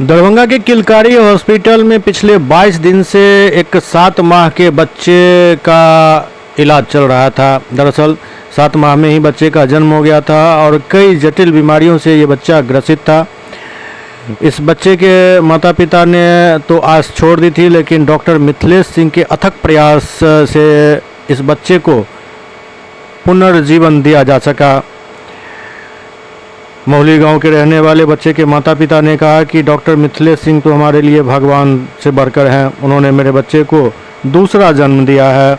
दरभंगा के किलकारी हॉस्पिटल में पिछले 22 दिन से एक 7 माह के बच्चे का इलाज चल रहा था। दरअसल 7 माह में ही बच्चे का जन्म हो गया था और कई जटिल बीमारियों से ये बच्चा ग्रसित था। इस बच्चे के माता पिता ने तो आस छोड़ दी थी, लेकिन डॉक्टर मिथिलेश सिंह के अथक प्रयास से इस बच्चे को पुनर्जीवन दिया जा सका। मौली गांव के रहने वाले बच्चे के माता पिता ने कहा कि डॉक्टर मिथिलेश सिंह तो हमारे लिए भगवान से बढ़कर हैं। उन्होंने मेरे बच्चे को दूसरा जन्म दिया है।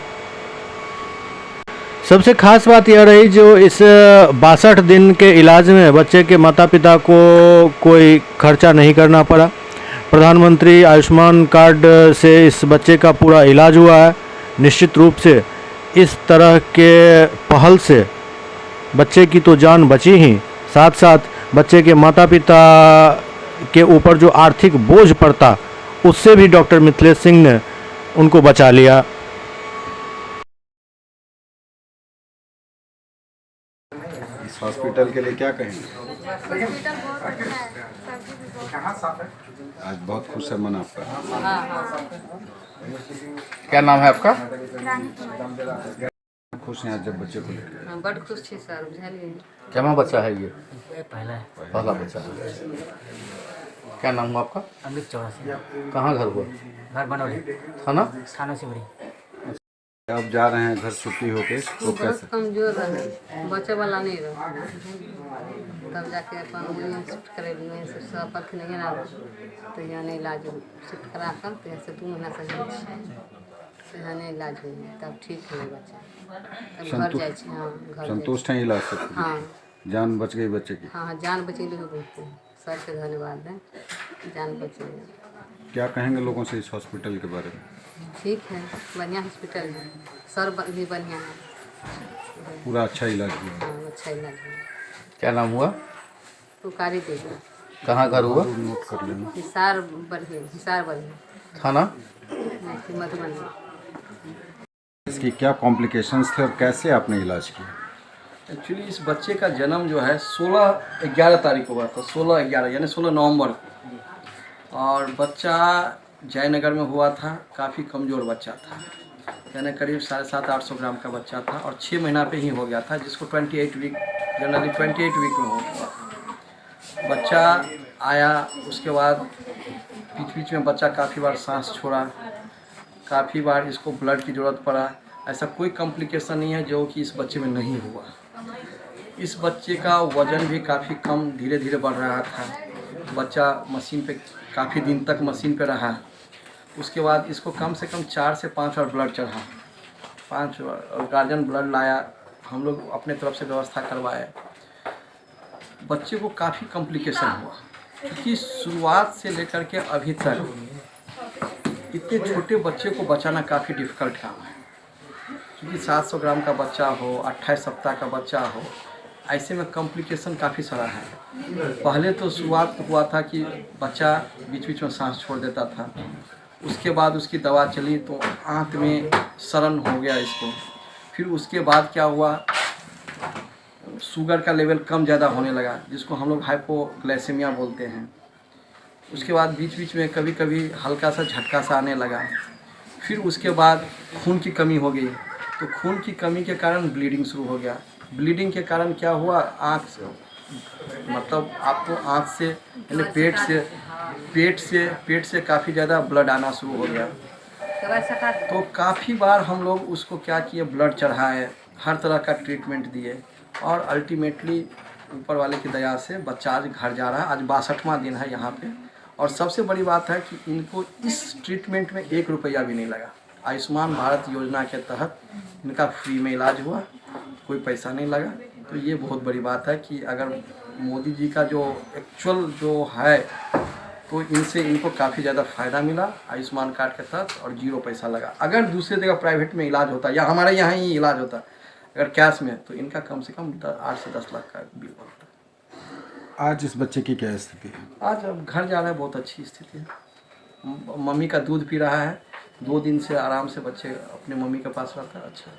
सबसे खास बात यह रही जो इस 62 दिन के इलाज में बच्चे के माता पिता को कोई खर्चा नहीं करना पड़ा। प्रधानमंत्री आयुष्मान कार्ड से इस बच्चे का पूरा इलाज हुआ है। निश्चित रूप से इस तरह के पहल से बच्चे की तो जान बची ही, साथ साथ बच्चे के माता पिता के ऊपर जो आर्थिक बोझ पड़ता उससे भी डॉक्टर मिथिलेश सिंह ने उनको बचा लिया। इस हॉस्पिटल के लिए क्या कहेंगे? हॉस्पिटल बहुत अच्छा है, सब्जी भी बहुत आज बहुत खुश है मन आपका। क्या नाम है आपका? रानी कुमारी। खुश हैं आज जब बच्चे को लेकर? हाँ, बड़ खुश छी सर, बुझलिए। क्या बच्चा है ये? पहला बच्चा है। क्या नाम हुआ आपका? अमृत चौरासी। कहाँ घर हुआ? घर बनौली थाना? थाना सिमरी। अब जा रहे हैं घर छुट्टी होके तो बहुत कैसे? कमजोर रहे, बच्चे वाला नहीं रहा। तब जाके अपन वहीं शिफ्ट करे, वहीं से सब परख नहीं ना तो यहाँ नहीं इलाज शिफ्ट करा कर तो यहाँ से 2 महीना से तो यहाँ नहीं इलाज हुई, तब ठीक है बच्चा। तब घर जाए छे। हाँ, घर संतुष्ट हैं इलाज से? हाँ जान बच गई बच्चे की? हाँ, जान बचेली हो बहुत, सर के धन्यवाद दें, जान बचेली। क्या कहेंगे लोगों से इस हॉस्पिटल के बारे में? ठीक है, बढ़िया हॉस्पिटल है, सर भी बढ़िया है। पूरा अच्छा इलाज हुआ? हाँ, अच्छा इलाज है। क्या नाम हुआ? पुकारी देगा। कहाँ घर हुआ? नोट कर लेना। हिसार बढ़िया थाना? मधुबनी। इसकी क्या कॉम्प्लिकेशंस थे और कैसे आपने इलाज किया? एक्चुअली इस बच्चे का जन्म जो है 16/11 तारीख को हुआ था, 16/11 यानी 16 नवंबर को। और बच्चा जयनगर में हुआ था, काफ़ी कमज़ोर बच्चा था, यानी करीब 750-800 ग्राम का बच्चा था और 6 महीना पे ही हो गया था, जिसको 28 वीक जनरली 28 वीक में हो। बच्चा आया, उसके बाद बीच में बच्चा काफ़ी बार सांस छोड़ा, काफ़ी बार इसको ब्लड की ज़रूरत पड़ा। ऐसा कोई कॉम्प्लिकेशन नहीं है जो कि इस बच्चे में नहीं हुआ। इस बच्चे का वज़न भी काफ़ी कम धीरे धीरे बढ़ रहा था। बच्चा मशीन पे काफ़ी दिन तक मशीन पे रहा। उसके बाद इसको कम से कम 4 से 5 बार ब्लड चढ़ा, 5 बार, और गार्जियन ब्लड लाया, हम लोग अपने तरफ से व्यवस्था करवाए। बच्चे को काफ़ी कॉम्प्लिकेशन हुआ क्योंकि शुरुआत से लेकर के अभी तक इतने छोटे बच्चे को बचाना काफ़ी डिफ़िकल्ट काम है, क्योंकि 700 ग्राम का बच्चा हो, 28 सप्ताह का बच्चा हो, ऐसे में कॉम्प्लिकेशन काफ़ी सारा है। पहले तो शुरुआत हुआ था कि बच्चा बीच में सांस छोड़ देता था, उसके बाद उसकी दवा चली तो आँत में सड़न हो गया इसको। फिर उसके बाद क्या हुआ, शुगर का लेवल कम ज़्यादा होने लगा, जिसको हम लोग हाइपोग्लाइसेमिया बोलते हैं। उसके बाद बीच में कभी कभी हल्का सा झटका सा आने लगा। फिर उसके बाद खून की कमी हो गई, तो खून की कमी के कारण ब्लीडिंग शुरू हो गया। ब्लीडिंग के कारण क्या हुआ, आँख से, मतलब आपको आँख से यानी पेट से काफ़ी ज़्यादा ब्लड आना शुरू हो गया। तो काफ़ी बार हम लोग उसको क्या किए, ब्लड चढ़ाए, हर तरह का ट्रीटमेंट दिए और अल्टीमेटली ऊपर वाले की दया से बच्चा आज घर जा रहा है। आज 62वां दिन है यहाँ पे। और सबसे बड़ी बात है कि इनको इस ट्रीटमेंट में 1 रुपया भी नहीं लगा। आयुष्मान भारत योजना के तहत इनका फ्री में इलाज हुआ, कोई पैसा नहीं लगा। तो ये बहुत बड़ी बात है कि अगर मोदी जी का जो एक्चुअल जो है तो इनसे इनको काफ़ी ज़्यादा फ़ायदा मिला आयुष्मान कार्ड के तहत और 0 पैसा लगा। अगर दूसरे जगह प्राइवेट में इलाज होता या हमारे यहाँ ही इलाज होता अगर कैश में, तो इनका कम से कम 8 से 10 लाख का बिल बनता। आज इस बच्चे की क्या स्थिति है? आज अब घर जा रहा है, बहुत अच्छी स्थिति है। मम्मी का दूध पी रहा है, 2 दिन से आराम से बच्चे अपने मम्मी के पास रहता है। अच्छा।